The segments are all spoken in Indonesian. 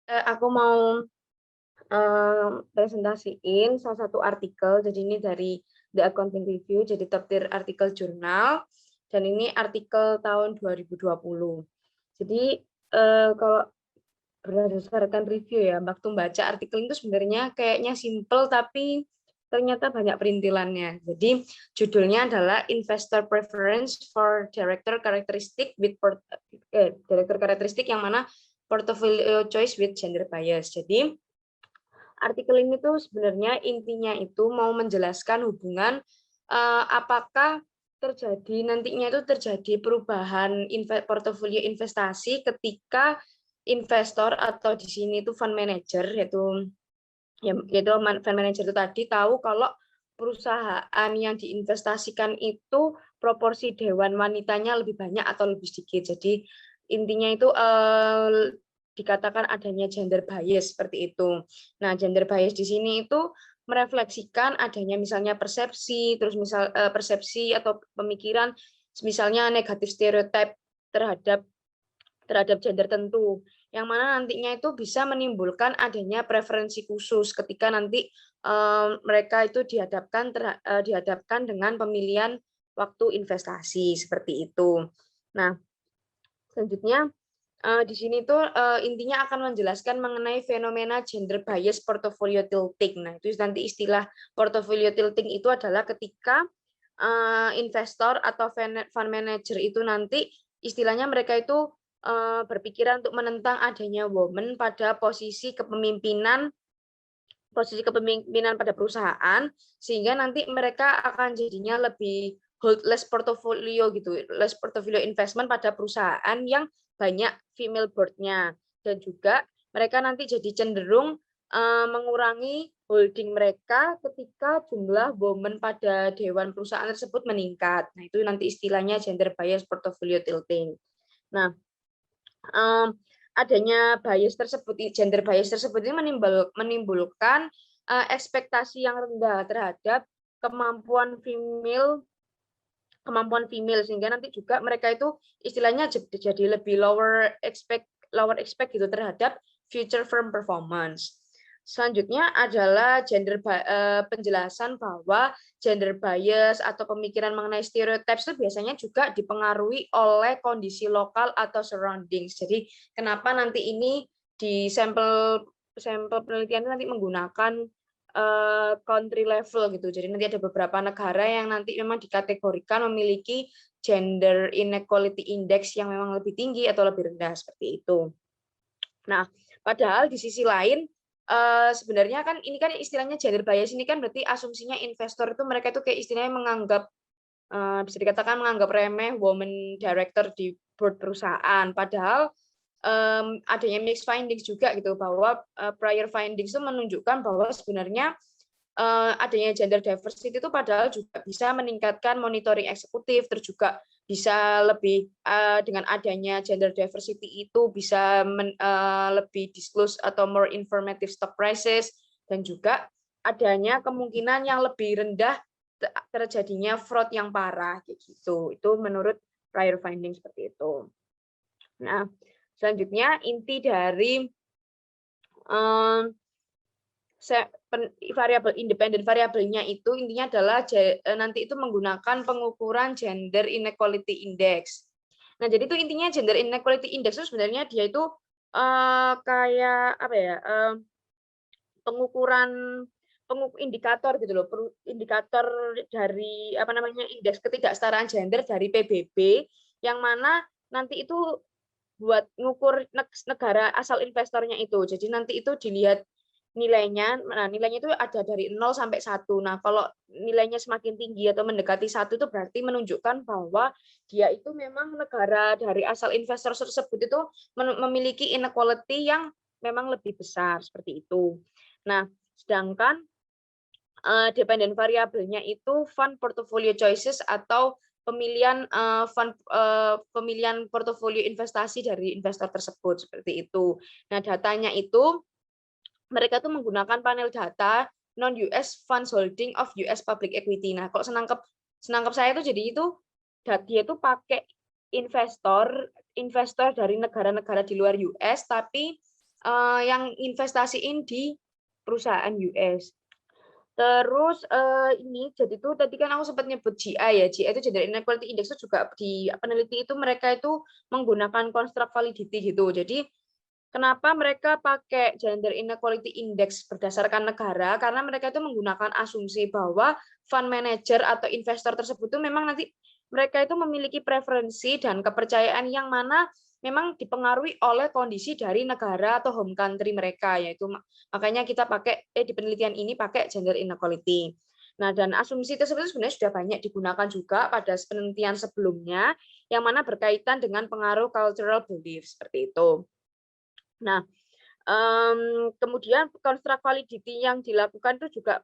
Aku mau presentasiin salah satu artikel. Jadi ini dari The Accounting Review, jadi top tier artikel jurnal. Dan ini artikel tahun 2020. Jadi kalau berdasarkan review ya, waktu baca artikel itu sebenarnya kayaknya simple tapi ternyata banyak perintilannya. Jadi judulnya adalah Investor Preference for Director Characteristic with Director Characteristic yang mana portfolio choice with gender bias. Jadi artikel ini tuh sebenarnya intinya itu mau menjelaskan hubungan apakah nantinya itu terjadi perubahan portofolio investasi ketika investor atau di sini itu fund manager yaitu fund manager itu tadi tahu kalau perusahaan yang diinvestasikan itu proporsi dewan wanitanya lebih banyak atau lebih sedikit. Jadi intinya itu dikatakan adanya gender bias seperti itu. Nah, gender bias di sini itu merefleksikan adanya misalnya persepsi, terus persepsi atau pemikiran misalnya negatif stereotip terhadap gender tertentu, yang mana nantinya itu bisa menimbulkan adanya preferensi khusus ketika nanti mereka itu dihadapkan dengan pemilihan waktu investasi seperti itu. Nah, selanjutnya di sini tuh intinya akan menjelaskan mengenai fenomena gender bias portfolio tilting. Nah, itu nanti istilah portfolio tilting itu adalah ketika investor atau fund manager itu nanti istilahnya mereka itu berpikiran untuk menentang adanya woman pada posisi kepemimpinan pada perusahaan, sehingga nanti mereka akan jadinya lebih hold less portfolio gitu, less portfolio investment pada perusahaan yang banyak female board-nya, dan juga mereka nanti jadi cenderung mengurangi holding mereka ketika jumlah woman pada dewan perusahaan tersebut meningkat. Nah, itu nanti istilahnya gender bias portfolio tilting. Nah, adanya gender bias tersebut ini menimbulkan ekspektasi yang rendah terhadap kemampuan female sehingga nanti juga mereka itu istilahnya jadi lebih lower expect gitu terhadap future firm performance. Selanjutnya adalah penjelasan bahwa gender bias atau pemikiran mengenai stereotip itu biasanya juga dipengaruhi oleh kondisi lokal atau surroundings. Jadi kenapa nanti ini di sampel penelitian nanti menggunakan country level gitu. Jadi nanti ada beberapa negara yang nanti memang dikategorikan memiliki gender inequality index yang memang lebih tinggi atau lebih rendah seperti itu. Nah, padahal di sisi lain sebenarnya kan ini kan istilahnya gender bias ini kan berarti asumsinya investor itu mereka itu kayak istilahnya menganggap bisa dikatakan menganggap remeh woman director di board perusahaan. Padahal adanya mixed findings juga gitu bahwa prior findings itu menunjukkan bahwa sebenarnya adanya gender diversity itu padahal juga bisa meningkatkan monitoring eksekutif, terus juga bisa lebih dengan adanya gender diversity itu bisa lebih disclose atau more informative stock prices, dan juga adanya kemungkinan yang lebih rendah terjadinya fraud yang parah kayak gitu. Itu menurut prior finding seperti itu. Nah, selanjutnya inti dari variabel independen variabelnya itu intinya adalah nanti itu menggunakan pengukuran gender inequality index. Nah, jadi itu intinya gender inequality index itu sebenarnya dia itu kayak apa ya? Pengukuran indikator gitu loh, indikator dari apa namanya indeks ketidaksetaraan gender dari PBB yang mana nanti itu buat ngukur negara asal investornya itu. Jadi nanti itu dilihat nilainya, nah nilainya itu ada dari 0 sampai 1. Nah, kalau nilainya semakin tinggi atau mendekati 1 itu berarti menunjukkan bahwa dia itu memang negara dari asal investor tersebut itu memiliki inequality yang memang lebih besar seperti itu. Nah, sedangkan dependent variabelnya itu fund portfolio choices atau pemilihan pemilihan portofolio investasi dari investor tersebut seperti itu. Nah, datanya itu mereka tuh menggunakan panel data non-US funds holding of US public equity. Nah, kalau senangkap saya itu jadi itu dia itu pakai investor dari negara-negara di luar US tapi yang investasiin di perusahaan US. Terus ini jadi tuh tadi kan aku sempat nyebut GI ya. GI itu Gender Inequality Index itu juga di peneliti itu mereka itu menggunakan construct validity gitu. Jadi kenapa mereka pakai Gender Inequality Index berdasarkan negara? Karena mereka itu menggunakan asumsi bahwa fund manager atau investor tersebut itu memang nanti mereka itu memiliki preferensi dan kepercayaan yang mana memang dipengaruhi oleh kondisi dari negara atau home country mereka, yaitu makanya kita pakai di penelitian ini pakai gender inequality. Nah, dan asumsi tersebut sebenarnya sudah banyak digunakan juga pada penelitian sebelumnya yang mana berkaitan dengan pengaruh cultural belief seperti itu. Nah, kemudian construct validity yang dilakukan itu juga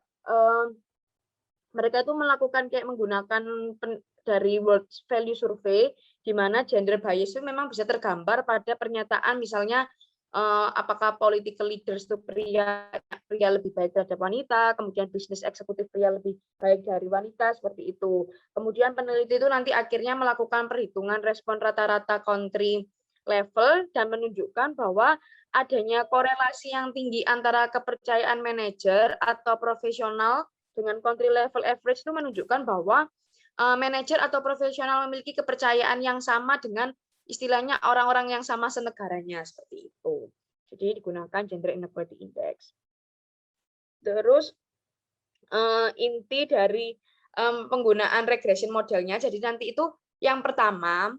mereka itu melakukan kayak menggunakan dari World Value Survey, di mana gender bias itu memang bisa tergambar pada pernyataan misalnya apakah political leaders itu pria lebih baik terhadap wanita, kemudian bisnis eksekutif pria lebih baik dari wanita, seperti itu. Kemudian peneliti itu nanti akhirnya melakukan perhitungan respon rata-rata country level dan menunjukkan bahwa adanya korelasi yang tinggi antara kepercayaan manajer atau profesional dengan country level average itu menunjukkan bahwa manajer atau profesional memiliki kepercayaan yang sama dengan istilahnya orang-orang yang sama senegaranya seperti itu. Jadi digunakan Gender Inequality Index. Terus inti dari penggunaan regression modelnya. Jadi nanti itu yang pertama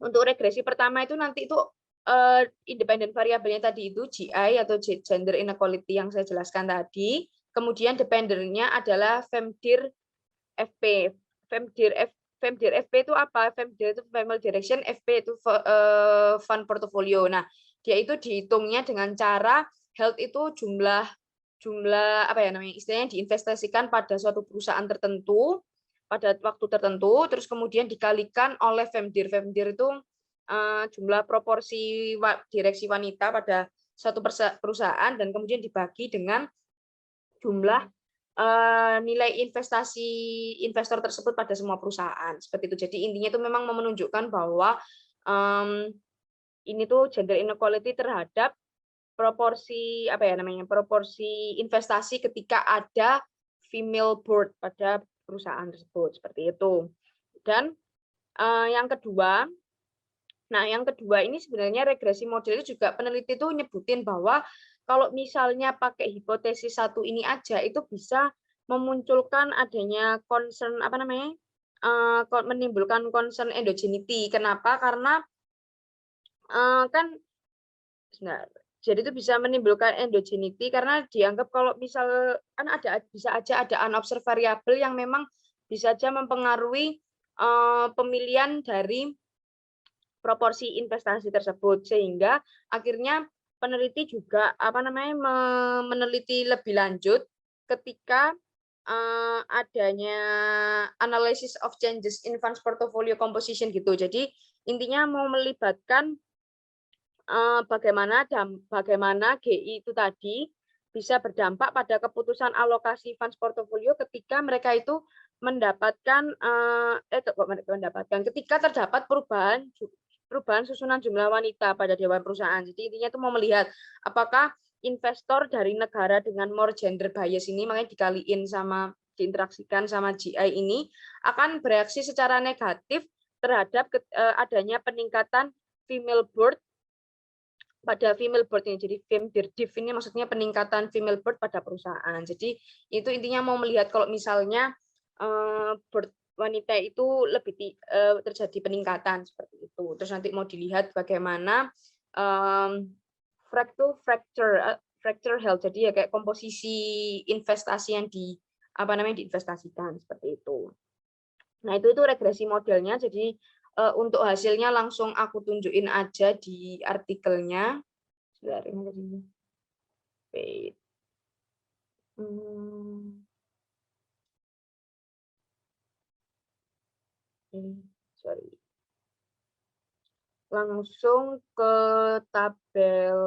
untuk regresi pertama itu nanti itu independent variabelnya tadi itu GI atau Gender Inequality yang saya jelaskan tadi. Kemudian dependernya adalah FEMDIR FP. FEMDIR FP itu apa? FEMDIR itu Family Direction, FP itu Fund Portfolio. Nah, dia itu dihitungnya dengan cara health itu jumlah apa ya namanya? Istilahnya diinvestasikan pada suatu perusahaan tertentu pada waktu tertentu, terus kemudian dikalikan oleh FEMDIR. FEMDIR itu jumlah proporsi direksi wanita pada suatu perusahaan dan kemudian dibagi dengan jumlah nilai investasi investor tersebut pada semua perusahaan seperti itu. Jadi intinya itu memang menunjukkan bahwa ini tuh gender inequality terhadap proporsi apa ya namanya proporsi investasi ketika ada female board pada perusahaan tersebut seperti itu. Dan yang kedua, yang kedua ini sebenarnya regresi model itu juga peneliti itu nyebutin bahwa kalau misalnya pakai hipotesis satu ini aja itu bisa memunculkan adanya concern apa namanya menimbulkan concern endogeneity. Kenapa? Karena kan jadi itu bisa menimbulkan endogeneity karena dianggap kalau misal kan bisa aja ada unobserved variable yang memang bisa aja mempengaruhi pemilihan dari proporsi investasi tersebut sehingga akhirnya peneliti juga meneliti lebih lanjut ketika adanya analysis of changes in funds portfolio composition gitu. Jadi intinya mau melibatkan bagaimana GI itu tadi bisa berdampak pada keputusan alokasi funds portfolio ketika mereka itu ketika terdapat perubahan susunan jumlah wanita pada dewan perusahaan. Jadi intinya itu mau melihat apakah investor dari negara dengan more gender bias ini makanya dikaliin sama diinteraksikan sama GI ini akan bereaksi secara negatif terhadap adanya peningkatan female board pada female board ini. Jadi FEMDIR-DIF ini maksudnya peningkatan female board pada perusahaan. Jadi itu intinya mau melihat kalau misalnya board wanita itu lebih terjadi peningkatan seperti itu. Terus nanti mau dilihat bagaimana fracture health. Jadi ya kayak komposisi investasi yang diinvestasikan seperti itu. Nah, itu regresi modelnya. Jadi untuk hasilnya langsung aku tunjukin aja di artikelnya. Sebentar ini tadi. Wait. Sorry. Langsung ke tabel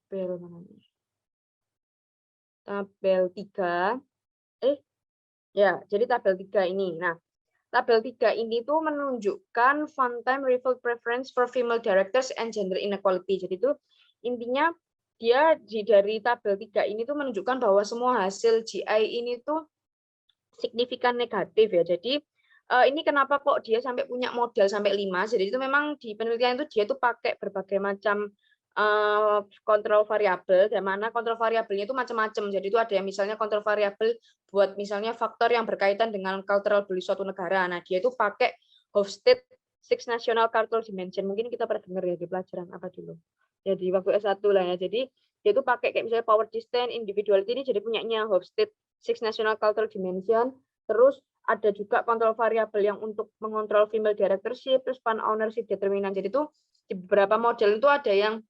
mana nih? Tabel 3. Ya, jadi tabel 3 ini. Nah, tabel 3 ini tuh menunjukkan fun time reveal preference for female directors and gender inequality. Jadi itu intinya dia dari tabel 3 ini tuh menunjukkan bahwa semua hasil GI ini tuh signifikan negatif ya. Jadi ini kenapa kok dia sampai punya model sampai 5. Jadi itu memang di penelitian itu dia tuh pakai berbagai macam kontrol variabel, dan mana kontrol variabelnya itu macam-macam. Jadi itu ada yang misalnya kontrol variabel buat misalnya faktor yang berkaitan dengan cultural belief suatu negara. Nah, dia itu pakai Hofstede Six National Cultural Dimension. Mungkin kita pernah dengar ya di pelajaran apa dulu. Ya di waktu S1 lah ya. Jadi dia itu pakai kayak misalnya power distance, individuality ini jadi punyanya Hofstede Six National Cultural Dimension. Terus ada juga kontrol variabel yang untuk mengontrol female directorship, terus fund ownership determinan. Jadi itu di beberapa model itu ada yang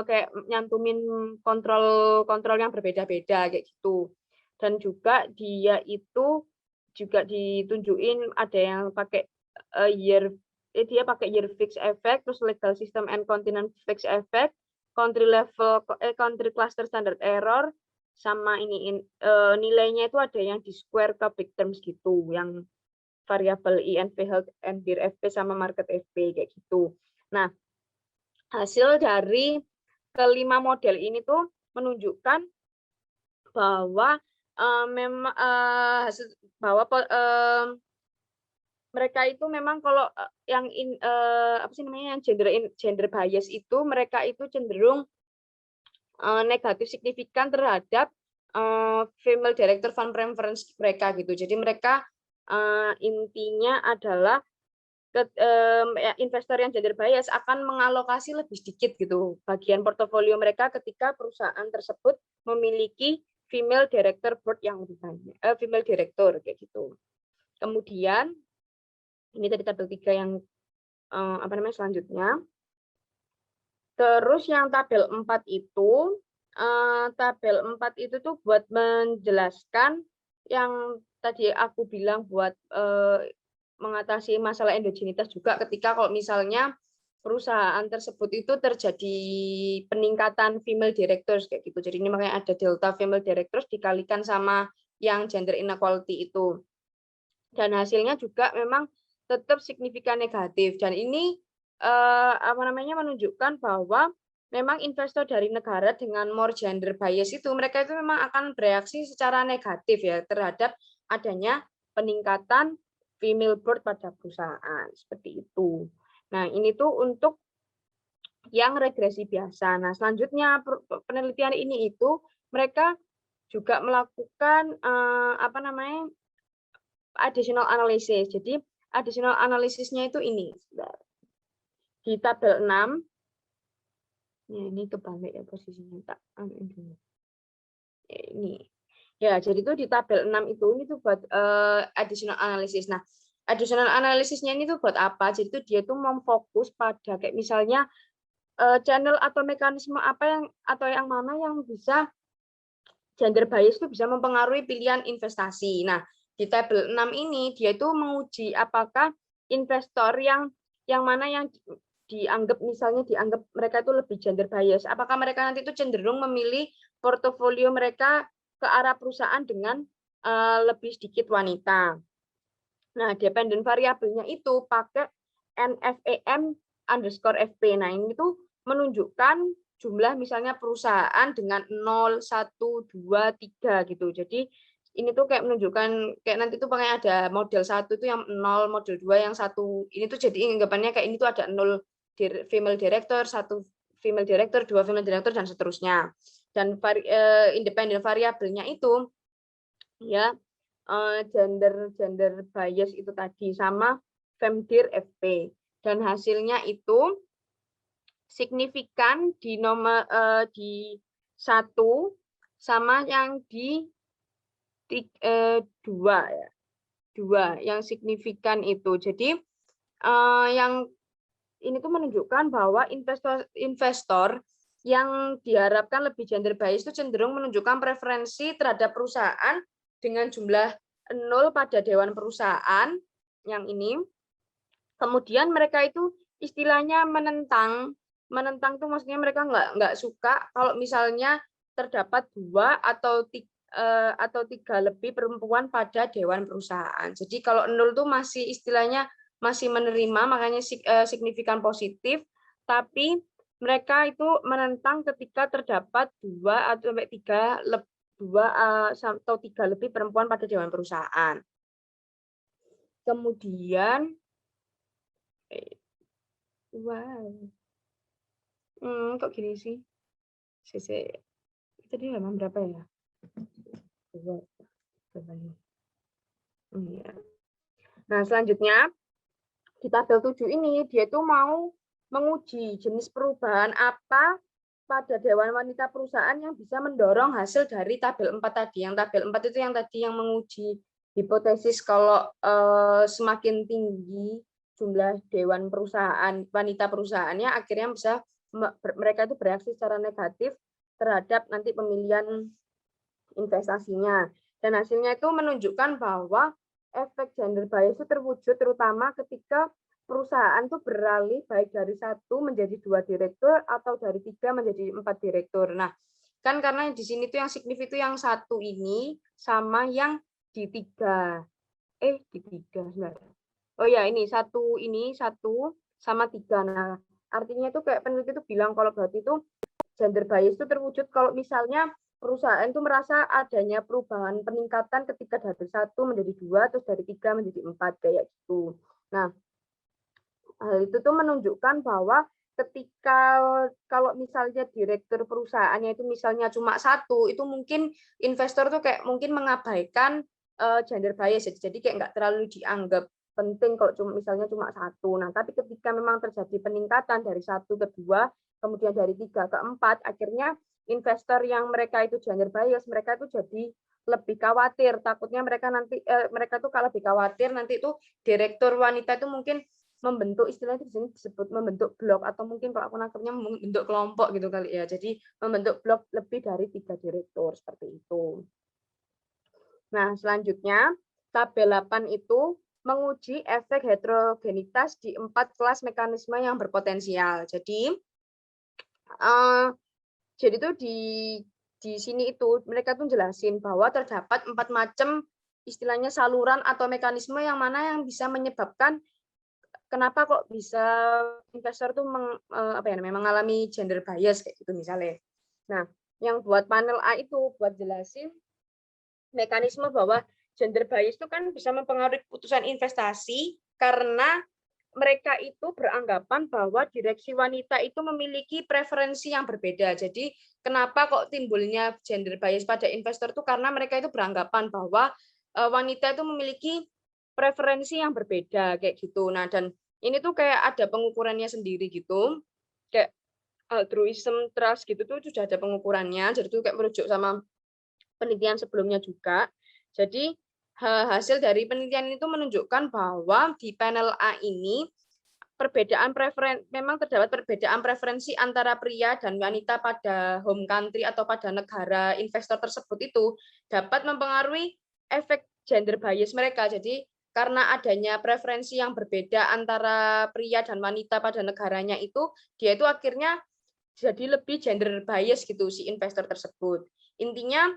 kayak nyantumin kontrol yang berbeda-beda kayak gitu. Dan juga dia itu juga ditunjukin ada yang pakai dia pakai year fixed effect, terus legal system and continent fixed effect, country cluster standard error, sama ini nilainya itu ada yang di square ke big terms gitu, yang variabel INV health and beer FP sama market FP kayak gitu. Nah, hasil dari kelima model ini tuh menunjukkan bahwa memang bahwa mereka itu memang kalau yang apa sih namanya yang gender bias itu mereka itu cenderung negatif signifikan terhadap female director fund preference mereka gitu. Jadi mereka intinya adalah investor yang gender bias akan mengalokasi lebih sedikit gitu bagian portofolio mereka ketika perusahaan tersebut memiliki female director board yang lebih banyak, female director kayak gitu. Kemudian ini tadi tabel 3 yang apa namanya selanjutnya. Terus yang tabel 4 itu tuh buat menjelaskan yang tadi aku bilang buat mengatasi masalah endogenitas juga ketika kalau misalnya perusahaan tersebut itu terjadi peningkatan female directors kayak gitu. Jadi ini makanya ada delta female directors dikalikan sama yang gender inequality itu. Dan hasilnya juga memang tetap signifikan negatif. Dan ini apa namanya menunjukkan bahwa memang investor dari negara dengan more gender bias itu mereka itu memang akan bereaksi secara negatif ya terhadap adanya peningkatan female board pada perusahaan seperti itu. Nah, ini tuh untuk yang regresi biasa. Nah, selanjutnya penelitian ini itu mereka juga melakukan apa namanya additional analysis. Jadi additional analysisnya itu ini. Di tabel 6 ya, ini kebalik ya posisinya tak ini. Ya, jadi itu di tabel 6 ini tuh buat additional analysis. Nah, additional analysisnya ini tuh buat apa? Jadi itu dia tuh memfokus pada kayak misalnya channel atau mekanisme apa yang atau yang mana yang bisa gender bias itu bisa mempengaruhi pilihan investasi. Nah, di tabel 6 ini dia itu menguji apakah investor yang mana yang dianggap mereka itu lebih gender bias. Apakah mereka nanti itu cenderung memilih portofolio mereka ke arah perusahaan dengan lebih sedikit wanita. Nah, dependent variabelnya itu pakai NFEM_FP. Nah, ini tuh menunjukkan jumlah misalnya perusahaan dengan 0, 1, 2, 3 gitu. Jadi ini tuh kayak menunjukkan kayak nanti tuh pakai ada model 1 itu yang 0, model 2 yang 1. Ini tuh jadi anggapannya kayak ini tuh ada 0 female director, 1 female director, 2 female director dan seterusnya. Dan independent variabelnya itu ya gender bias itu tadi sama FemDir FP. Dan hasilnya itu signifikan di nomor di 1 sama yang di 2 ya. 2 yang signifikan itu. Jadi yang ini tuh menunjukkan bahwa investor yang diharapkan lebih gender bias itu cenderung menunjukkan preferensi terhadap perusahaan dengan jumlah 0 pada dewan perusahaan yang ini. Kemudian mereka itu istilahnya menentang tuh maksudnya mereka nggak suka kalau misalnya terdapat 2 atau atau 3 lebih perempuan pada dewan perusahaan. Jadi kalau 0 tuh masih istilahnya masih menerima, makanya signifikan positif, tapi mereka itu menentang ketika terdapat 2 atau sampai 3 atau 3 lebih perempuan pada dewan perusahaan. Kemudian wow. Kok gini sih? Tadi halaman berapa ya? Iya. Nah, selanjutnya di tabel 7 ini dia itu mau menguji jenis perubahan apa pada Dewan Wanita Perusahaan yang bisa mendorong hasil dari tabel 4 tadi. Yang tabel 4 itu yang tadi yang menguji hipotesis kalau semakin tinggi jumlah dewan perusahaan, wanita perusahaannya, akhirnya bisa mereka itu bereaksi secara negatif terhadap nanti pemilihan investasinya. Dan hasilnya itu menunjukkan bahwa efek gender bias itu terwujud terutama ketika perusahaan itu beralih baik dari 1 menjadi 2 direktur atau dari 3 menjadi 4 direktur. Nah, kan karena di sini tuh yang signifikan itu yang 1 ini sama yang di 3. Di 3 sebentar. Oh ya, ini 1 sama 3. Nah, artinya itu kayak peneliti itu bilang kalau berarti itu gender bias itu terwujud kalau misalnya perusahaan itu merasa adanya perubahan peningkatan ketika dari 1 menjadi 2, terus dari 3 menjadi 4, kayak gitu. Nah, hal itu tuh menunjukkan bahwa ketika kalau misalnya direktur perusahaannya itu misalnya cuma 1, itu mungkin investor tuh kayak mungkin mengabaikan gender bias, jadi kayak nggak terlalu dianggap penting kalau misalnya cuma 1. Nah, tapi ketika memang terjadi peningkatan dari 1 ke 2, kemudian dari 3 ke 4, akhirnya investor yang mereka itu gender bias, mereka itu jadi lebih khawatir, takutnya mereka nanti mereka tuh kalau lebih khawatir nanti itu direktur wanita itu mungkin membentuk, istilahnya di sini disebut membentuk blok, atau mungkin kalau aku nangkepnya membentuk kelompok gitu kali ya. Jadi membentuk blok lebih dari 3 direktur seperti itu. Nah, selanjutnya tabel 8 itu menguji efek heterogenitas di 4 kelas mekanisme yang berpotensial. Jadi itu di sini itu mereka tuh jelasin bahwa terdapat 4 macam istilahnya saluran atau mekanisme yang mana yang bisa menyebabkan kenapa kok bisa investor tuh mengalami gender bias kayak gitu misalnya. Nah, yang buat panel A itu buat jelasin mekanisme bahwa gender bias itu kan bisa mempengaruhi keputusan investasi karena mereka itu beranggapan bahwa direksi wanita itu memiliki preferensi yang berbeda. Jadi kenapa kok timbulnya gender bias pada investor itu karena mereka itu beranggapan bahwa wanita itu memiliki preferensi yang berbeda kayak gitu. Nah, dan ini tuh kayak ada pengukurannya sendiri gitu. Kayak altruism trust gitu tuh sudah ada pengukurannya. Jadi itu kayak merujuk sama penelitian sebelumnya juga. Jadi hasil dari penelitian itu menunjukkan bahwa di panel A ini memang terdapat perbedaan preferensi antara pria dan wanita pada home country atau pada negara investor tersebut itu dapat mempengaruhi efek gender bias mereka. Jadi karena adanya preferensi yang berbeda antara pria dan wanita pada negaranya itu, dia itu akhirnya jadi lebih gender bias gitu si investor tersebut. Intinya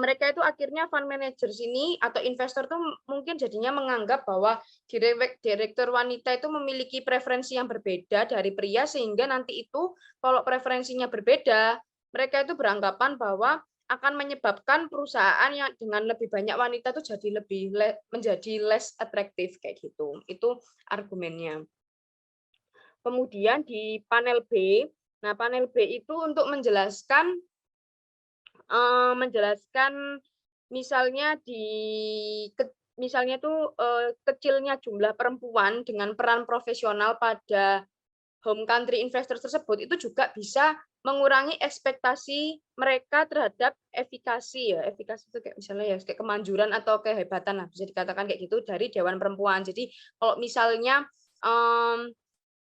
mereka itu akhirnya fund managers ini atau investor tuh mungkin jadinya menganggap bahwa direktur wanita itu memiliki preferensi yang berbeda dari pria, sehingga nanti itu kalau preferensinya berbeda, mereka itu beranggapan bahwa akan menyebabkan perusahaan yang dengan lebih banyak wanita itu menjadi less attractive kayak gitu. Itu argumennya. Kemudian di panel B, nah panel B itu untuk menjelaskan misalnya misalnya tuh kecilnya jumlah perempuan dengan peran profesional pada home country investor tersebut itu juga bisa mengurangi ekspektasi mereka terhadap efikasi ya. Efikasi itu kayak misalnya ya kayak kemanjuran atau kehebatan lah, bisa dikatakan kayak gitu dari dewan perempuan. Jadi kalau misalnya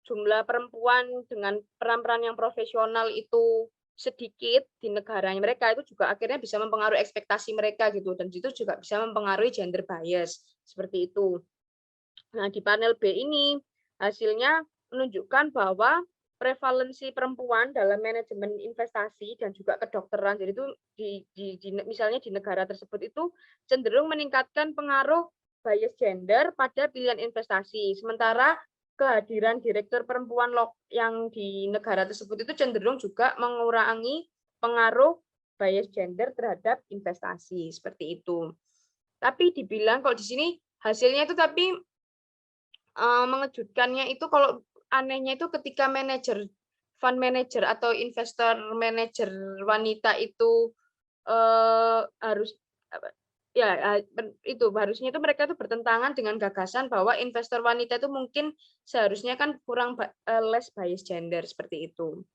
jumlah perempuan dengan peran-peran yang profesional itu sedikit di negaranya mereka, itu juga akhirnya bisa mempengaruhi ekspektasi mereka gitu, dan itu juga bisa mempengaruhi gender bias seperti itu. Nah, di panel B ini hasilnya menunjukkan bahwa prevalensi perempuan dalam manajemen investasi dan juga kedokteran. Jadi itu misalnya di negara tersebut itu cenderung meningkatkan pengaruh bias gender pada pilihan investasi. Sementara kehadiran direktur perempuan yang di negara tersebut itu cenderung juga mengurangi pengaruh bias gender terhadap investasi seperti itu. Tapi dibilang kalau di sini hasilnya itu tapi mengejutkannya itu kalau anehnya itu ketika fund manager atau investor manager wanita itu harus itu harusnya itu mereka itu bertentangan dengan gagasan bahwa investor wanita itu mungkin seharusnya kan kurang less bias gender seperti itu.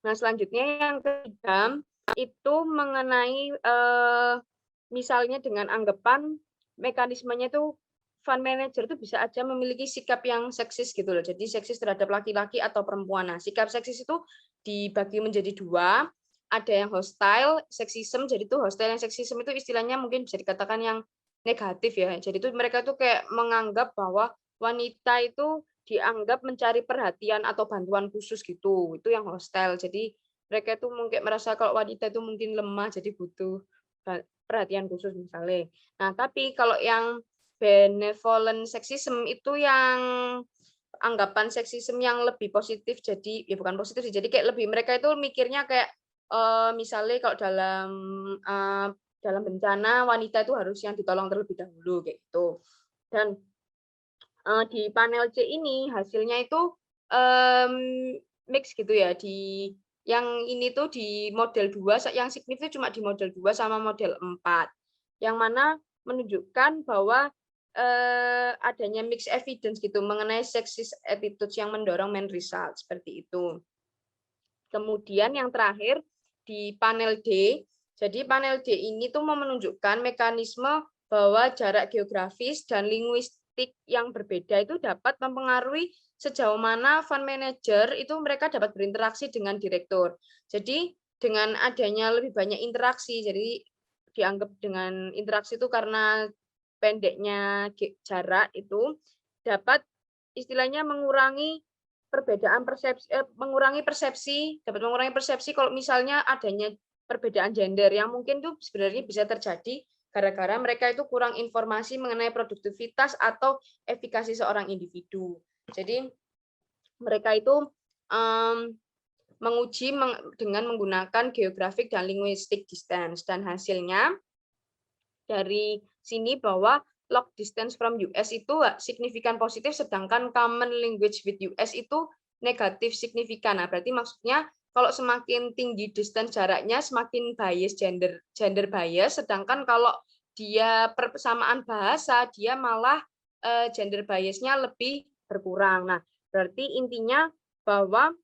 Nah, selanjutnya yang ketiga itu mengenai misalnya dengan anggapan mekanismenya itu fund manager itu bisa aja memiliki sikap yang seksis gitu loh. Jadi seksis terhadap laki-laki atau perempuan. Nah, sikap seksis itu dibagi menjadi dua. Ada yang hostile, seksisme. Jadi itu hostile yang seksisme itu istilahnya mungkin bisa dikatakan yang negatif ya. Jadi itu mereka tuh kayak menganggap bahwa wanita itu dianggap mencari perhatian atau bantuan khusus gitu. Itu yang hostile. Jadi mereka itu mungkin merasa kalau wanita itu mungkin lemah jadi butuh perhatian khusus misalnya. Nah, tapi kalau yang benevolent sexism itu yang anggapan seksisme yang lebih positif, jadi ya bukan positif sih, jadi kayak lebih mereka itu mikirnya kayak misalnya kalau dalam bencana wanita itu harus yang ditolong terlebih dahulu kayak gitu. Dan di panel C ini hasilnya itu mix gitu ya, di yang ini tuh di model 2 yang signifikan cuma di model 2 sama model 4. Yang mana menunjukkan bahwa adanya mixed evidence gitu mengenai sexist attitudes yang mendorong main result seperti itu. Kemudian yang terakhir di panel D, jadi panel D ini tuh mau menunjukkan mekanisme bahwa jarak geografis dan linguistik yang berbeda itu dapat mempengaruhi sejauh mana fund manager itu mereka dapat berinteraksi dengan direktur. Jadi dengan adanya lebih banyak interaksi, jadi dianggap dengan interaksi itu karena pendeknya jarak itu dapat istilahnya mengurangi perbedaan persepsi, dapat mengurangi persepsi kalau misalnya adanya perbedaan gender yang mungkin tuh sebenarnya bisa terjadi gara-gara mereka itu kurang informasi mengenai produktivitas atau efikasi seorang individu. Jadi mereka itu menguji dengan menggunakan geographic dan linguistic distance dan hasilnya dari sini bahwa log distance from US itu signifikan positif, sedangkan common language with US itu negatif signifikan. Nah, berarti maksudnya kalau semakin tinggi distance jaraknya, semakin bias gender bias, sedangkan kalau dia persamaan bahasa, dia malah gender biasnya lebih berkurang. Nah, berarti intinya bahwa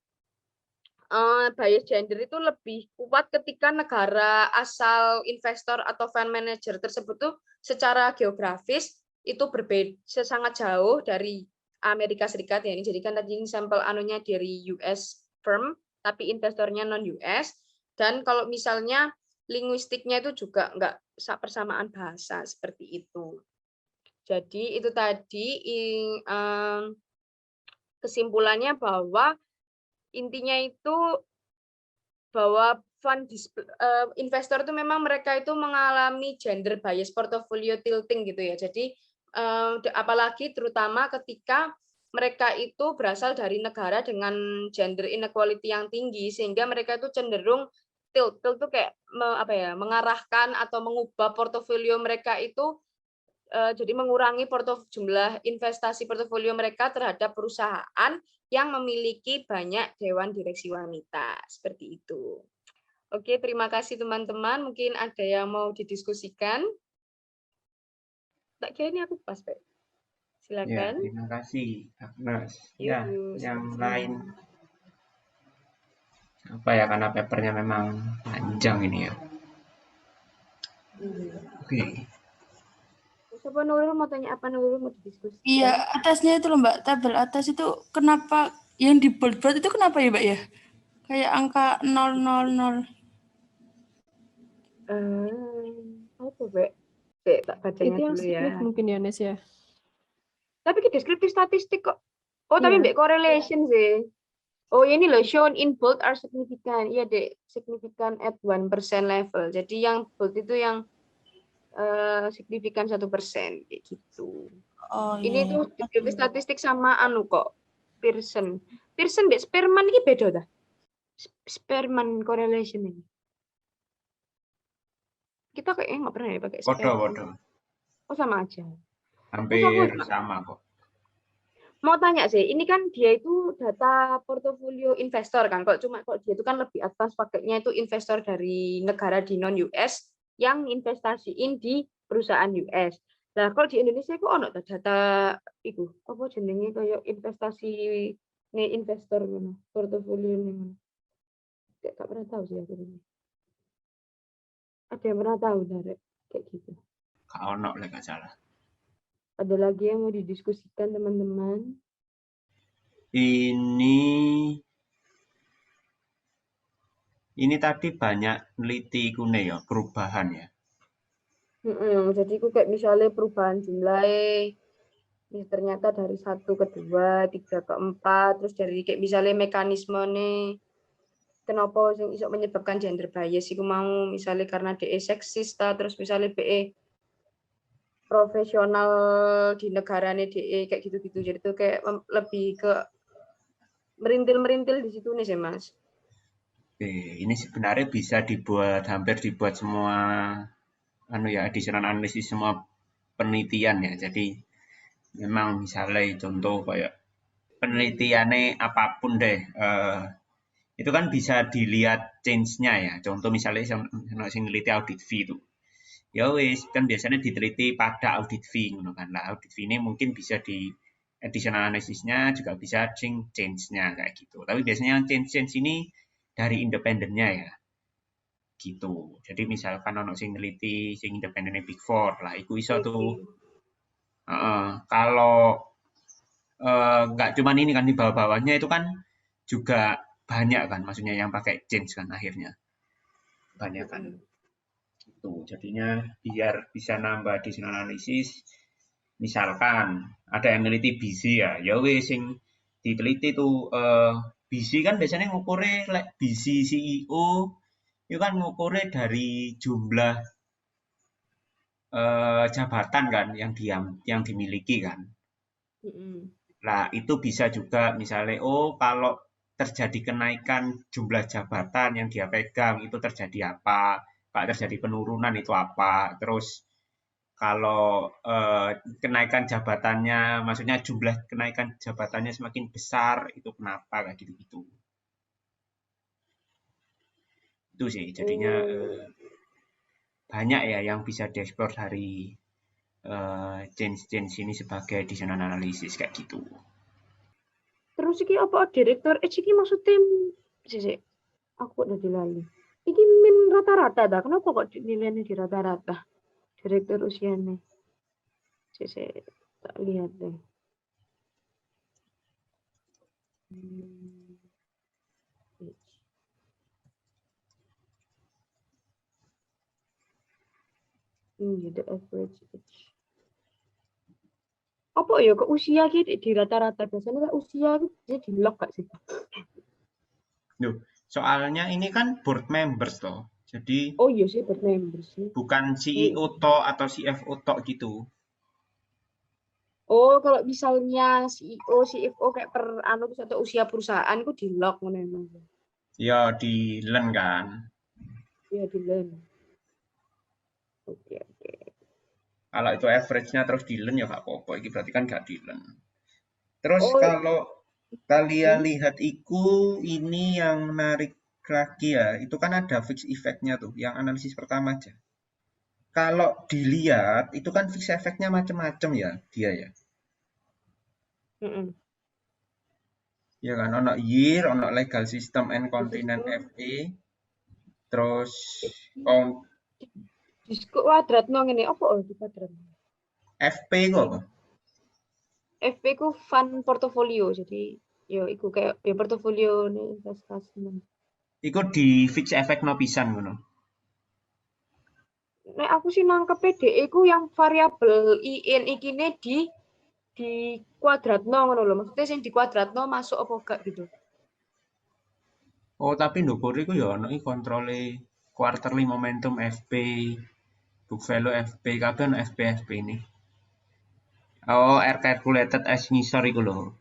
bias gender itu lebih kuat ketika negara asal investor atau fund manager tersebut tuh secara geografis itu berbeda sangat jauh dari Amerika Serikat ya. Ini jadi kan tadi sampel anunya dari US firm tapi investornya non US, dan kalau misalnya linguistiknya itu juga enggak persamaan bahasa seperti itu. Jadi itu tadi kesimpulannya bahwa intinya itu bahwa investor itu memang mereka itu mengalami gender bias portfolio tilting gitu ya. Jadi apalagi terutama ketika mereka itu berasal dari negara dengan gender inequality yang tinggi sehingga mereka itu cenderung tilt tuh kayak mengarahkan atau mengubah portofolio mereka itu jadi mengurangi jumlah investasi portofolio mereka terhadap perusahaan yang memiliki banyak dewan direksi wanita. Seperti itu. Oke, terima kasih teman-teman. Mungkin ada yang mau didiskusikan. Tak kira ini aku pas, Pak. Silakan. Ya, terima kasih, Agnes. Ya, yang lain apa ya, karena papernya memang panjang ini ya. Oke. Siapa Nurul mau tanya apa, Nurul mau didiskusikan? Iya, atasnya itu loh Mbak, tabel atas itu kenapa yang di bold itu kenapa ya Mbak ya? Kayak angka 000. Apa, Mbak? Tak bacanya Itu yang dulu ya. mungkin ya, Nes ya. Tapi ke deskriptif statistik kok. Oh, tapi Iya. Mbak correlation sih. Oh, ini loh, shown in bold are significant. Iya, Dek, significant at 1% level. Jadi yang bold itu yang signifikan 1%, kayak gitu. Oh Ini iya. tuh di statistik sama anu kok, Pearson. Pearson dek Spearman ini beda dah. Spearman correlation ini. Kita kayaknya nggak pernah ya pakai Spearman. Waduh, Oh, sama aja. Terus hampir aku sama kok. mau tanya sih, ini kan dia itu data portofolio investor kan, kok dia itu kan lebih advance pakainya itu investor dari negara di non US yang investasiin di perusahaan US. Nah, kalau di Indonesia itu ono data itu apa jenenge kayak investasi nih investor ngono, portofolio ngono. Gak pernah tahu sih aku ini. Ada yang pernah tahu dari kayak gitu. Gak ono lek gak salah. Ada lagi yang mau didiskusikan teman-teman? Ini tadi banyak neliti kune ya, perubahan ya. Jadi aku kayak misalnya perubahan jumlahnya, ternyata dari 1 ke 2, 3 ke 4, terus dari kayak misalnya mekanisme nih, kenapa yang bisa menyebabkan gender bias itu mau misalnya karena DE seksis, terus misalnya BE profesional di negaranya DE kayak gitu-gitu. Jadi itu kayak lebih ke merintil-merintil di situ nih sih Mas. Ini sebenarnya bisa hampir dibuat semua additional analisis semua penelitian ya. Jadi memang misalnya contoh kayak penelitiannya apapun deh, itu kan bisa dilihat change-nya ya. Contoh misalnya yang neliti audit fee itu. Ya wis kan biasanya diteliti pada audit fee ngono kan. Lah audit fee ini mungkin bisa di additional analysisnya juga bisa change-nya kayak gitu. Tapi biasanya yang change ini dari independennya ya. Gitu. Jadi misalkan ono sing neliti sing independennya Big Four lah iku iso tuh. Kalau nggak cuman ini kan di bawah-bawahnya itu kan juga banyak kan maksudnya yang pakai change kan akhirnya. Banyak kan. Gitu. Jadinya biar bisa nambah additional analisis misalkan ada yang neliti BC ya wis sing diteliti tuh BC kan biasanya ngukurnya like BC CEO itu kan ngukurnya dari jumlah jabatan kan yang dimiliki kan. Nah, itu bisa juga misalnya kalau terjadi kenaikan jumlah jabatan yang dia pegang itu terjadi apa? Kalau terjadi penurunan itu apa? Terus kalau kenaikan jabatannya, maksudnya jumlah kenaikan jabatannya semakin besar, itu kenapa kayak gitu-gitu. Itu sih, jadinya banyak ya yang bisa dieksplor dari change ini sebagai additional analysis kayak gitu. Terus iki apa direktur iki maksudnya sih aku udah dilali. Iki min rata-rata dah. Kenapa kok nilainya di rata-rata? Direktur usianya. Saya tak lihat deh. Ini the average age. Apa ya ke usia gitu di rata-rata biasanya usia dia di lock gak sih? Duh, soalnya ini kan board members loh. Jadi oh iya sih board members sih. Bukan CEO tok atau CFO tok gitu. Oh, kalau misalnya CEO, CFO kayak per anu atau usia perusahaan itu di lock memang. Ya di LEN kan. Iya di LEN. Oke. Kalau itu average-nya terus di LEN ya nggak apa-apa. Ini berarti kan nggak di LEN. Terus kalau kalian lihat ini yang menarik lagi ya, itu kan ada fixed effect-nya tuh, yang analisis pertama aja. Kalau dilihat, itu kan fixed effect-nya macam-macam ya, dia ya. Ya kan, ono year, ono legal system and continent FA, terus di kuadrat nong ini apa di kuadrat? FP itu apa? FP ku fund portfolio, jadi yo iku kayak ya portfolio nih investasi. Iku di fix effect no pisan ngono. Nek aku sih nangkep PDE ku yang variabel IN ikine di kuadratno ngono lho. Maksudnya sing di kuadratno masuk apa gak gitu. Oh, tapi ndukur iku ya ono kontrole quarterly momentum FP, book value FP, kabeh ono FP ini. Oh, R calculated as ngisor iku lho.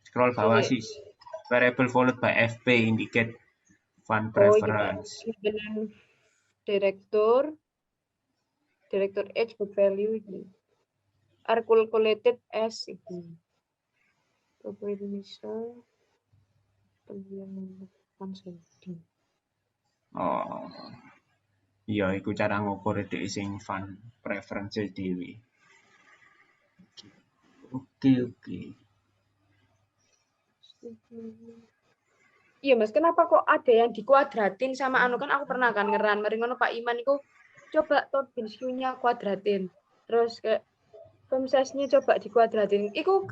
Scroll bawah Sik. sih. Variable followed by FP indicate fund Oh, iki Pak. preference. Dengan director H book value iki. Are calculated as iki. Property misal pemilihan konsumsi. Oh. Iya, iku cara ngukur dhek sing fund preference dhewe. Oke. Iya Mas, kenapa kok ada yang dikuadratin sama anu kan aku pernah kan ngeran mari ngono Pak Iman itu coba Tobin Q-nya kuadratin. Terus kayak firm size-nya coba dikuadratin. Iku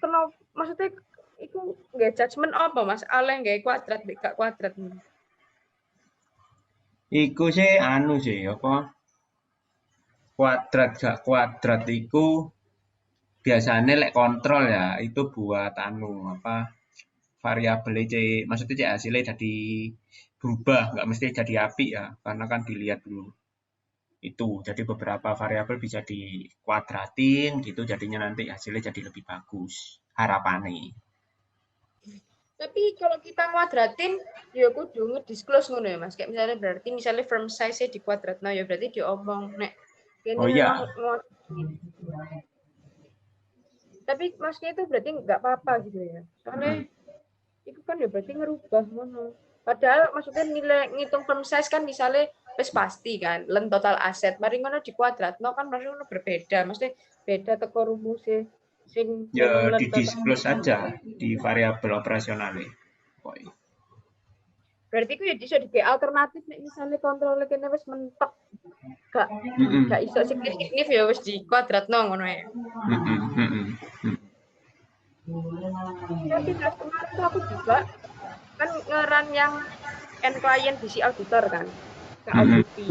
kenapa maksudnya iku nggak judgement apa Mas? Ale nggak kuadrat gak kuadrat. Iku sih anu sih apa? Kuadrat gak kuadrat iku biasanya lek kontrol ya itu buat anu apa variabel C maksudnya C hasilnya jadi berubah nggak mesti jadi apik ya karena kan dilihat dulu itu jadi beberapa variabel bisa dikuadratin gitu jadinya nanti hasilnya jadi lebih bagus harapannya. Tapi kalau kita kuadratin ya kudu ngedisclose ngono ya Mas. Kayak misalnya berarti misalnya firm size-nya dikuadratno ya berarti diomong nek ini Oh iya. Tapi maksudnya itu berarti nggak apa-apa gitu ya. Soalnya itu kan ya berarti ngerubah ngono. Padahal maksudnya nilai ngitung firm size kan misalnya wis pasti kan, len total aset. Mari ngono dikuadratno kan mari ngono berbeda. Mesti beda teko rumusnya sing Ya len di total. disclose aja di variabel operasionalnya. Berarti itu ya bisa di alternatif nek misalnya kontrol kene wis mentok gak iso signifikan ya wis dikuadratno ngono ya. Tapi kemarin tuh aku juga kan ngeran yang end client BC auditor kan ke auditi.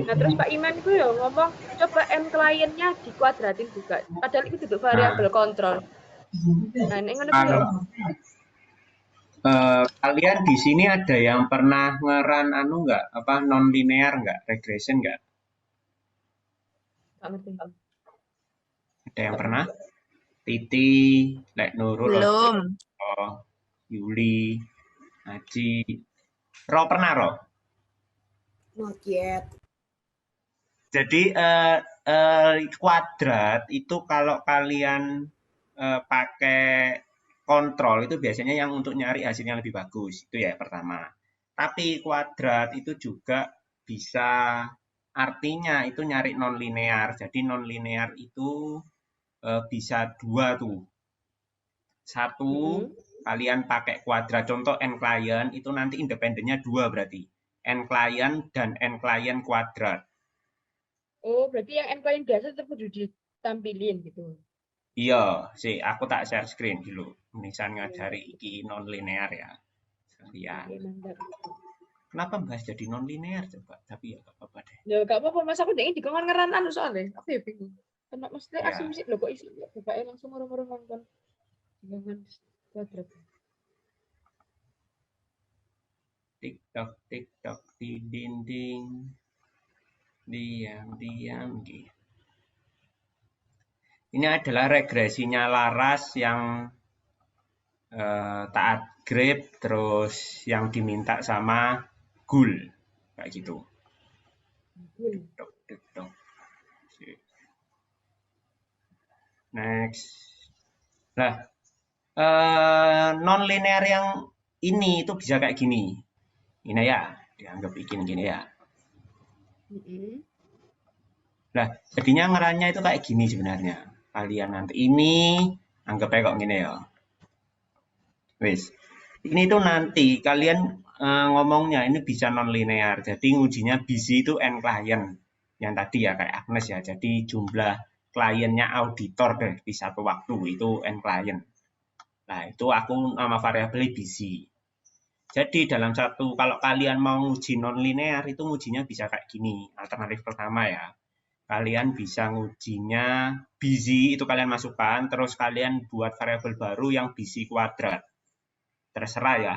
Nah terus Pak Iman itu ya ngomong coba end client-nya dikuadratin juga. Padahal itu duduk variabel kontrol. Nah ini ngono ya. Kalian di sini ada yang pernah ngeran anu nggak apa non linear nggak regression nggak? Ada yang pernah? Titi, Lek Nurul, Belum. Yuli, Haji, Ro pernah Ro? Not yet. Jadi kuadrat itu kalau kalian pakai kontrol itu biasanya yang untuk nyari hasil yang lebih bagus itu ya pertama. Tapi kuadrat itu juga bisa artinya itu nyari non linear. Jadi non linear itu bisa dua tuh. Satu kalian pakai kuadrat contoh n client itu nanti independennya dua berarti n client dan n client kuadrat. Oh berarti yang n client biasa tetap kudu ditampilin gitu. Iya, sih aku tak share screen dulu. Misal ngajari iki non linear ya. Sekalian. Kenapa bahas jadi non linear coba? Tapi ya gak apa-apa deh. Ya gak apa-apa Mas aku dengin dikon ngeran anu soalnya. Aku ya bingung. Karena mesti asumsi lho kok isi bapaknya langsung orang-orang nonton. Jangan kuadrat. TikTok di dinding. Diam gitu. Ini adalah regresinya Laras yang taat grep terus yang diminta sama Gul kayak gitu. TikTok. Next. Nah, non linear yang ini itu bisa kayak gini. Ini ya, dianggap bikin gini ya. Nah, jadinya ngerannya itu kayak gini sebenarnya. Kalian nanti ini anggapnya kok gini ya. Wes. Ini tuh nanti kalian ngomongnya ini bisa non linear. Jadi ngujinya busy itu n client. Yang tadi ya kayak Agnes ya. Jadi jumlah kliennya auditor deh di satu waktu itu n client. Nah, itu aku nama variabel busy. Jadi dalam satu kalau kalian mau nguji non linear itu ngujinya bisa kayak gini. Alternatif pertama ya. Kalian bisa ngujinya busy itu kalian masukkan terus kalian buat variabel baru yang busy kuadrat. terserah ya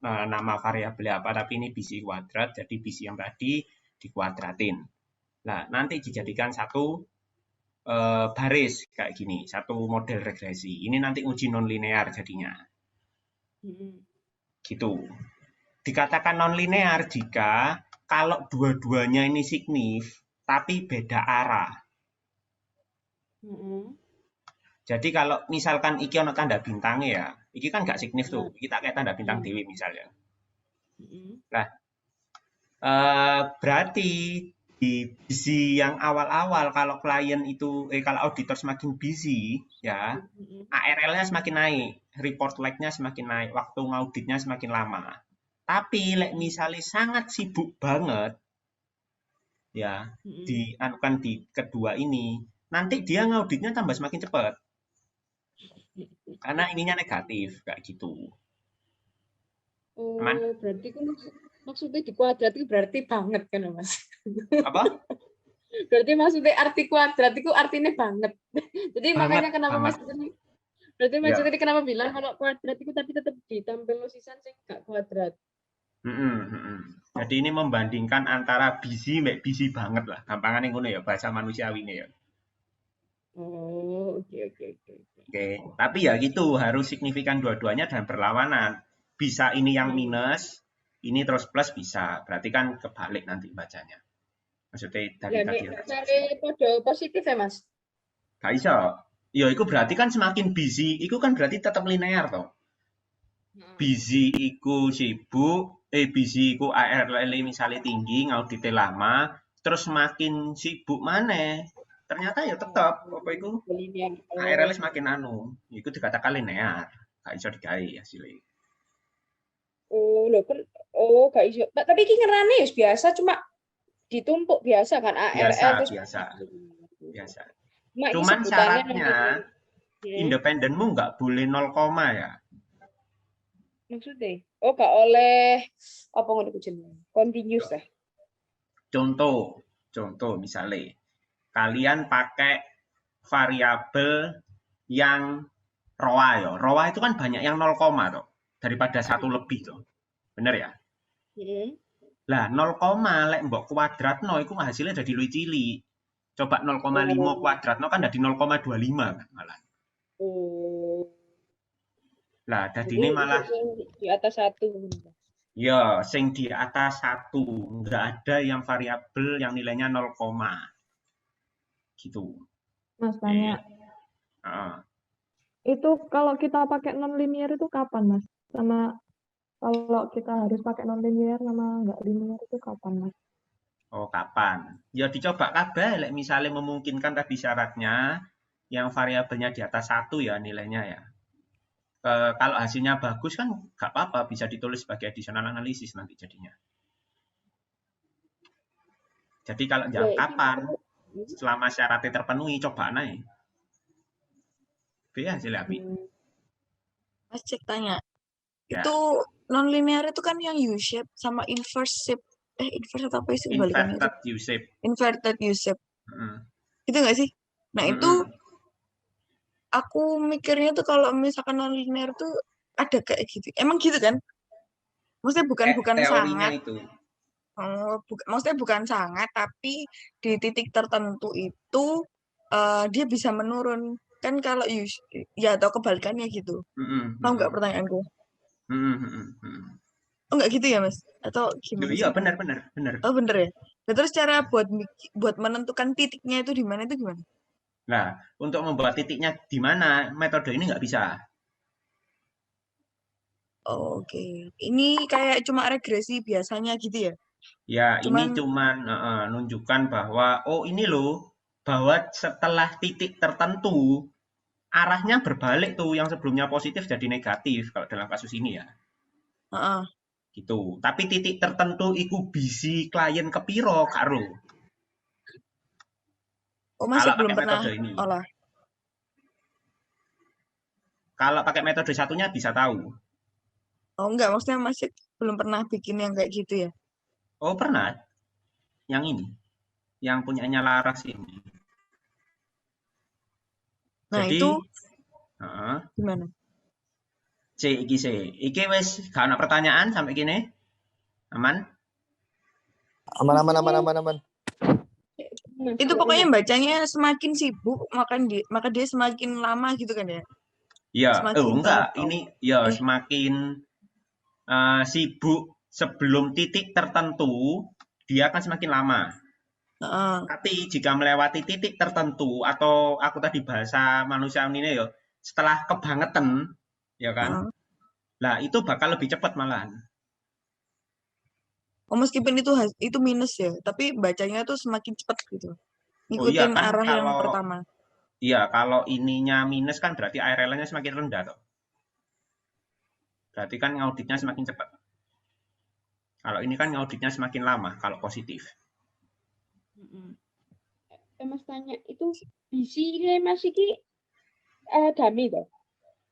nama variabel apa, tapi ini bisi kuadrat, jadi bisi yang tadi dikuadratin. Nah, nanti dijadikan satu baris kayak gini, satu model regresi. Ini nanti uji non-linear jadinya. Gitu. Dikatakan non-linear jika kalau dua-duanya ini signif, tapi beda arah. Jadi kalau misalkan iki ono tanda bintangnya ya, iki kan nggak signif tuh, kita kayak tanda bintang dewi misalnya. Nah, berarti di busy yang awal-awal kalau klien itu kalau auditor semakin busy ya, ARL-nya semakin naik, report lag-nya semakin naik, waktu ngauditnya semakin lama. Tapi misalnya sangat sibuk banget ya, kan di kedua ini, nanti dia ngauditnya tambah semakin cepat. Karena ininya negatif kayak gitu. Oh, berarti kan maksudnya di kuadrat itu berarti banget kan, Mas? Apa? Berarti maksudnya arti kuadrat itu artinya banget. Jadi banget, makanya kenapa banget. Mas tadi, berarti Mas tadi kenapa bilang kalau kuadrat itu tapi tetap ditampil sisan sing gak kuadrat. Jadi ini membandingkan antara busy mbek busy banget lah. Gampangane ngono ya bahasa manusiawine ya. Oh, oke. Oke, tapi ya gitu, harus signifikan dua-duanya dan berlawanan. Bisa ini yang minus, ini terus plus bisa. Berarti kan kebalik nanti bacanya. Maksudnya dari tadi. Cari kode positif ya, Mas? Gak iso. Ya, itu berarti kan semakin busy, itu kan berarti tetap linear toh. Busy iku sibuk, busy iku ARL misalnya tinggi, ngaudite lama, terus semakin sibuk mana? Ternyata ya tetap apa itu ARL semakin itu dikatakan linear, gak iso digawe hasilnya. Oh, lho kan gak iso. Tapi iki ngerane ya biasa, cuma ditumpuk biasa kan ARL terus biasa. Cuman syaratnya independenmu nggak boleh 0, ya. Maksudnya? Oh, gak oleh apa ngono jenenge? Continuous ya. Contoh misalnya kalian pakai variabel yang ROA ya. ROA itu kan banyak yang 0, toh, daripada 1 lebih toh. Bener ya? Lah 0, lek mbok kuadratno iku hasilnya jadi luwih cilik. Coba 0,5 kuadratno kan jadi 0,25 kan malah. Oh. Lah dadine malah di atas 1. Ya, sing di atas 1, enggak ada yang variabel yang nilainya 0, gitu. Mas tanya. Itu kalau kita pakai non-linear itu kapan, Mas? Sama kalau kita harus pakai non-linear sama nggak linear itu kapan, Mas? Oh, kapan? Ya dicoba kabeh, lek misalnya memungkinkan tadi syaratnya yang variabelnya di atas 1 ya nilainya ya. Kalau hasilnya bagus kan nggak apa-apa, bisa ditulis sebagai additional analysis nanti jadinya. Jadi kalau jawab kapan, selama syaratnya terpenuhi, coba naik. Oke, hasilnya api. Mas cek tanya, itu non-linear itu kan yang U-shape sama inverse shape. Inverse atau apa sih kebalikannya? Inverted U-shape. Inverted U-shape. Itu nggak sih? Nah itu aku mikirnya tuh kalau misalkan non-linear tuh ada kayak gitu. Emang gitu kan? Maksudnya bukan sangat. Itu. Maksudnya bukan sangat, tapi di titik tertentu itu dia bisa menurun. Kan kalau ya atau kebalikannya gitu. Tahu nggak pertanyaanku? Oh nggak gitu ya Mas? Atau gimana? Iya benar. Oh bener ya. Nah, terus cara buat menentukan titiknya itu di mana itu gimana? Nah, untuk membuat titiknya di mana, metode ini nggak bisa. Oh, oke. Ini kayak cuma regresi biasanya gitu ya? Ya, ini cuman nunjukkan bahwa, oh ini loh, bahwa setelah titik tertentu, arahnya berbalik tuh, yang sebelumnya positif jadi negatif, kalau dalam kasus ini ya. Gitu. Tapi titik tertentu iku bisi klien kepiro, karo. Oh, masih belum pernah olah. Kalau pakai metode satunya bisa tahu. Oh enggak, maksudnya masih belum pernah bikin yang kayak gitu ya? Oh pernah. Yang ini. Yang punyanya Laras ini. Nah jadi, itu gimana? Iki wis gak ana pertanyaan sampai gini. Aman? Aman. Itu pokoknya bacanya semakin sibuk, maka dia semakin lama gitu kan ya? Ya, Semakin enggak. tahu. Ini ya Eh. semakin sibuk sebelum titik tertentu, dia akan semakin lama. Heeh. Tapi jika melewati titik tertentu atau aku tadi bahasa manusia ini ya, setelah kebangetan, ya kan? Lah itu bakal lebih cepat malahan. Oh, meskipun itu minus ya, tapi bacanya tuh semakin cepat gitu. Oh iya Ngikutin kan arah yang kalau pertama. iya kalau ininya minus kan berarti ARL-nya semakin rendah toh. Berarti kan ngauditnya semakin cepat. Kalau ini kan ngauditnya semakin lama kalau positif. Mas tanya itu bisi Mas iki dummy toh?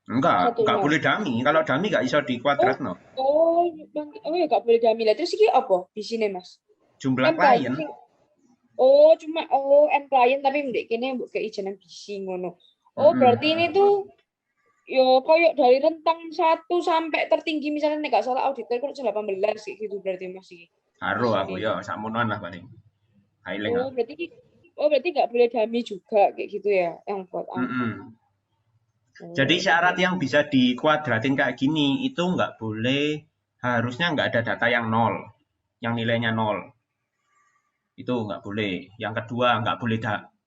Enggak boleh dummy. Kalau dummy enggak iso di kuadrat no. Oh ya enggak boleh dummy lah. Terus iki apa bisine Mas? Jumlah klien. Oh, cuma end client tapi ndek kene mbok kei jeneng bisi ngono. Oh, berarti ini tuh yo koyo dari rentang 1 sampai tertinggi misalnya nek gak salah auditor kudu 18 kayak gitu berarti Mas iki. Karo aku ya sakmonoan lah paling. Oh, berarti nggak boleh dummy juga kayak gitu ya yang buat Jadi syarat yang bisa dikuadratin kayak gini itu nggak boleh, harusnya nggak ada data yang 0, yang nilainya 0. Itu nggak boleh. Yang kedua nggak boleh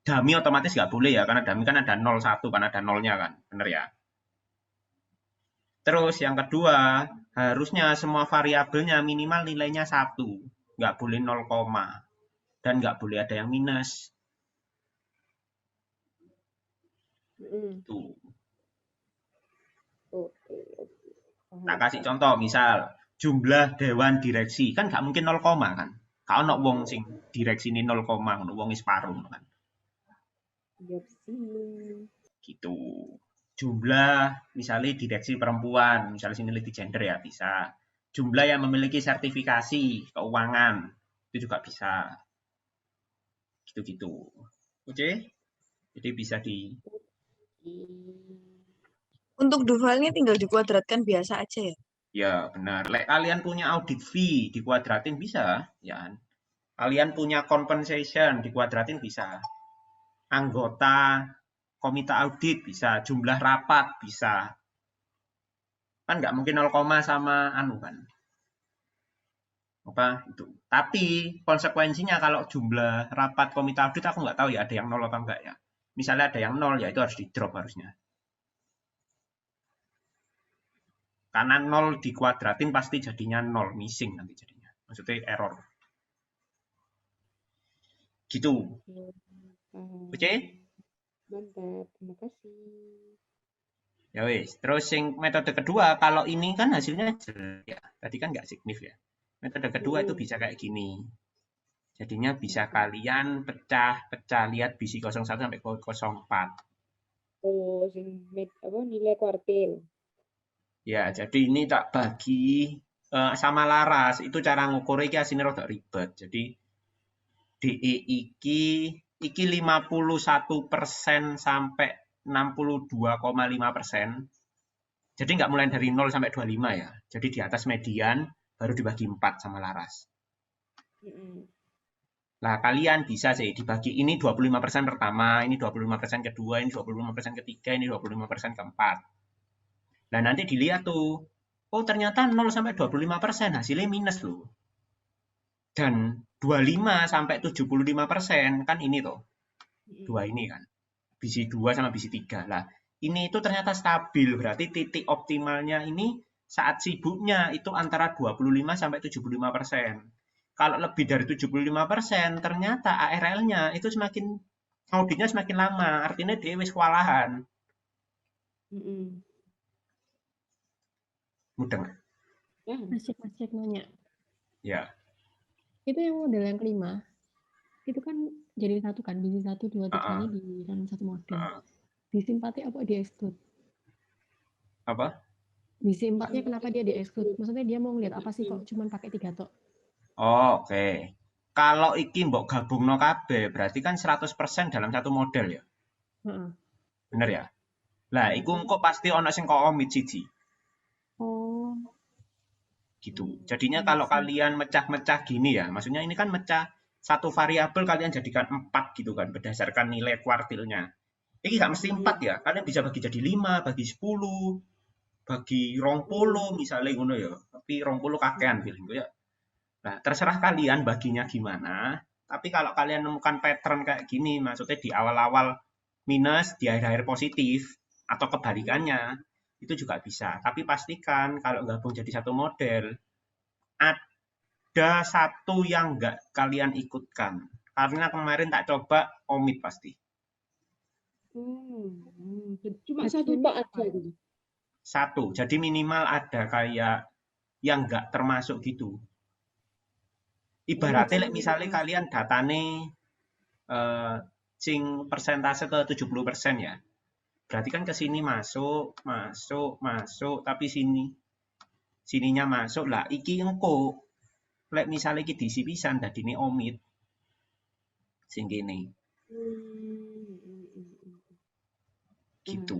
dummy otomatis nggak boleh ya, karena dummy kan ada 0, 1, kan ada 0-nya kan, bener ya. Terus yang kedua, harusnya semua variabelnya minimal nilainya 1, nggak boleh 0, dan nggak boleh ada yang minus. Tuh. Tak kasih contoh, misal jumlah dewan direksi kan nggak mungkin 0, kan? Kalau ono wong sing direksi ini 0, ono wong separuh kan? Gitu. Jumlah misalnya direksi perempuan, misalnya sini lebih gender ya bisa. Jumlah yang memiliki sertifikasi keuangan itu juga bisa. Gitu-gitu. Oke? Jadi bisa di. Untuk dualnya tinggal dikuadratkan biasa aja ya? Ya, benar. Kalian punya audit fee dikuadratin bisa, ya. Kalian punya compensation dikuadratin bisa. Anggota komite audit bisa, jumlah rapat bisa. Kan nggak mungkin 0, sama kan. Apa itu. Tapi konsekuensinya kalau jumlah rapat komite audit aku nggak tahu ya ada yang 0 apa enggak ya. Misalnya ada yang 0 ya itu harus di drop harusnya. Karena 0 dikuadratin pasti jadinya 0, missing nanti jadinya. Maksudnya error. Gitu. Oke? Mantap, terima kasih. Ya wis, terus yang metode kedua, kalau ini kan hasilnya jelek ya. Tadi kan nggak signif ya. Metode kedua itu bisa kayak gini. Jadinya bisa kalian pecah-pecah, lihat bisi 01 sampai 04. Oh, nilai kuartil. Ya, jadi ini tak bagi sama laras. Itu cara ngukur iki asine rada ribet. Jadi DE iki 51% sampai 62,5%. Jadi nggak mulai dari 0 sampai 25 ya. Jadi di atas median baru dibagi 4 sama laras. Nah, kalian bisa sih dibagi ini 25% pertama, ini 25% kedua, ini 25% ketiga, ini 25% keempat. Nah, nanti dilihat tuh, oh ternyata 0 sampai 25% hasilnya minus loh. Dan 25 sampai 75% kan ini tuh. Dua ini kan. Bisi 2 sama bisi 3. Lah, ini itu ternyata stabil, berarti titik optimalnya ini saat sibuknya itu antara 25 sampai 75%. Kalau lebih dari 75%, ternyata ARL-nya itu auditnya semakin lama, artinya dia wis kewalahan. Mudeng. Masih nanya. Ya. Itu yang model yang kelima, itu kan jadi satu kan, bisi 1, 2, 3 ini di dalam satu model. Bisi 4-nya apa di exclude? Apa? Bisi 4-nya kenapa dia di exclude? Maksudnya dia mau ngeliat apa sih kok cuman pakai 3 tok? Oh, oke. Kalau iki mbok gabungno kabeh, berarti kan 100% dalam satu model ya. Bener ya? Lah, iku engko pasti ono sing kok omit siji. gitu. Jadinya kalau kalian mecah-mecah gini ya, maksudnya ini kan mecah satu variabel kalian jadikan 4 gitu kan berdasarkan nilai kuartilnya. Ini nggak mesti 4 ya, kalian bisa bagi jadi 5, bagi 10, bagi 20 misalnya ngono ya. Tapi 20 kakean feeling ya. Nah, terserah kalian baginya gimana. Tapi kalau kalian menemukan pattern kayak gini, maksudnya di awal-awal minus, di akhir-akhir positif, atau kebalikannya, itu juga bisa. Tapi pastikan kalau gabung jadi satu model, ada satu yang nggak kalian ikutkan. Karena kemarin tak coba, omit pasti. Cuma satu tok aja gitu. Satu, jadi minimal ada kayak yang nggak termasuk gitu. Ibaratnya misalnya kalian datane sing persentase ke 70% ya. Berarti kan ke sini masuk, tapi sininya masuk lah. Iki engko lek misalnya iki diisi pisan dadine omit. Sing kene. Gitu.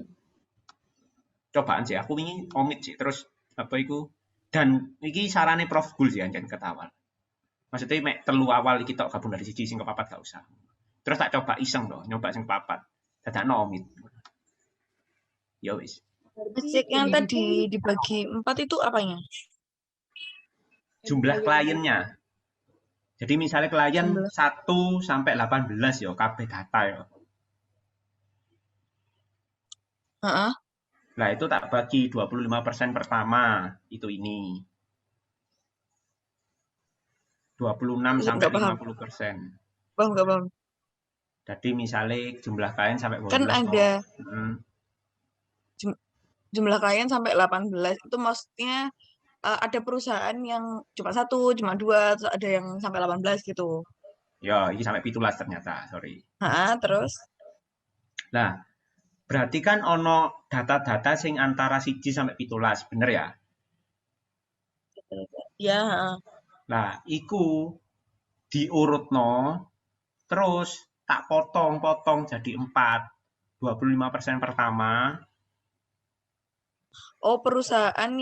Cobaan sih aku wingi omit sih terus apa iku dan iki sarane Prof Gul sih anjen ketawal. Maksudnya mek telu awal iki tok gabung dari siji sing kepapat gak usah. Terus tak coba iseng loh, nyoba sing papat. Dadakno omit. Ya wis. Cek yang tadi dibagi 4 itu apanya? Jumlah kliennya. Jadi misalnya klien 1 sampai 18 ya kabeh data ya. Nah, itu tak bagi 25% pertama itu ini. 26 sampai 50%. Nggak paham. Jadi misalnya jumlah klien sampai 18. Kan ada jumlah klien sampai 18 itu maksudnya ada perusahaan yang cuma 1, cuma 2, terus ada yang sampai 18 gitu. Ya, ini sampai 17 ternyata, sorry. Terus? Nah, berarti kan ono data-data sing antara 1 sampai 17, bener ya? Ya. Nah, iku diurutno, terus tak potong-potong jadi 4. 25% pertama. Oh, perusahaan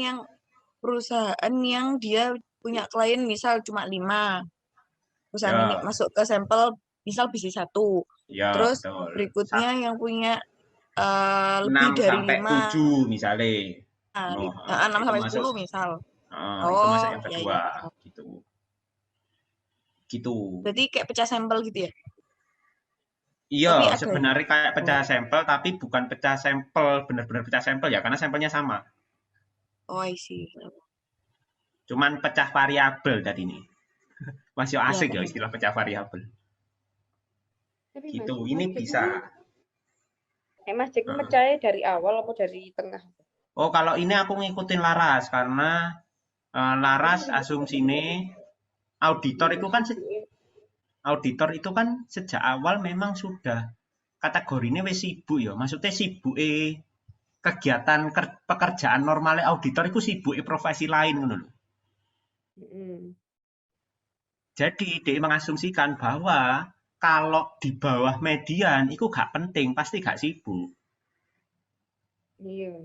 yang dia punya klien misal cuma 5. Perusahaan ini masuk ke sampel misal bisnis 1. Ya, terus betul. Berikutnya yang punya 6 lebih dari sampai 5. 7 misalnya. 6 sampai 10 misal. Itu masuk yang kedua. Ya. Gitu. Berarti kayak pecah sampel gitu ya? Iya, sebenarnya kayak pecah sampel, tapi bukan pecah sampel, benar-benar pecah sampel ya, karena sampelnya sama. Oh, I see. Cuman pecah variabel tadi ini. Masih asik ya istilah pecah variabel. Gitu, ini bisa. Mas Cek pecahnya dari awal atau dari tengah? Oh, kalau ini aku ngikutin Laras, karena Laras asumsinya auditor itu kan sejak awal memang sudah kategorinya wis sibuk ya. Maksudnya sibuk kegiatan pekerjaan normalnya auditor itu sibuk profesi lain ngono lho. Jadi dia mengasumsikan bahwa kalau di bawah median itu gak penting, pasti gak sibuk. Iya.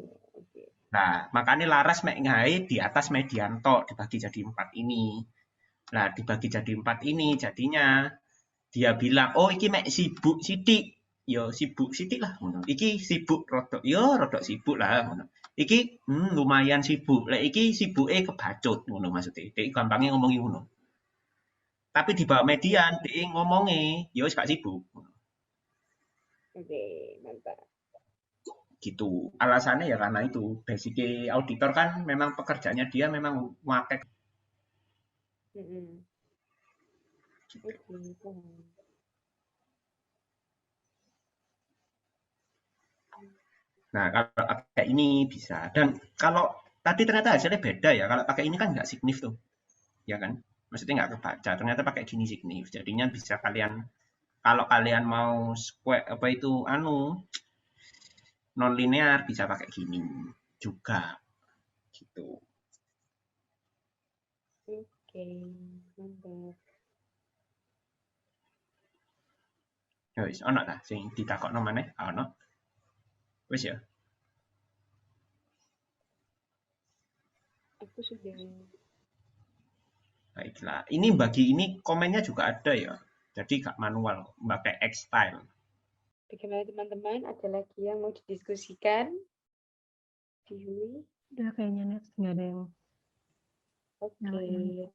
Nah, makanya Laras mek ngae di atas median tok dibagi jadi 4 ini. Nah, dibagi jadi 4 ini jadinya dia bilang, "Oh, iki mek sibuk sithik." Yo sibuk sithik lah ngono. Iki sibuk rodok, yo rodok sibuk lah ngono. Iki lumayan sibuk. Lek iki sibuke kebacut ngono maksudnya. Dek gampangnya ngomongin ngono. Tapi di bawah median dia ngomongnya yo wis gak sibuk. Oke, mantap. Gitu. Alasannya ya karena itu. Basicnya auditor kan memang pekerjaannya dia memang ngakek. Nah, kalau pakai ini bisa. Dan kalau tadi ternyata hasilnya beda ya. Kalau pakai ini kan nggak signif tuh. Ya kan? Maksudnya nggak kebaca. Ternyata pakai gini signif. Jadinya bisa kalian, kalau kalian mau square, apa itu, non linear bisa pakai gini juga. Gitu. Oke, mantap. Ya wis, ono ta sing ditakokno maneh? Ono. Wis ya. Aku sudah Baiklah, ini bagi ini komennya juga ada ya. Jadi gak manual, pakai X-style. Bagaimana teman-teman? Ada lagi yang mau didiskusikan? Udah kayaknya next nggak ada yang Oke.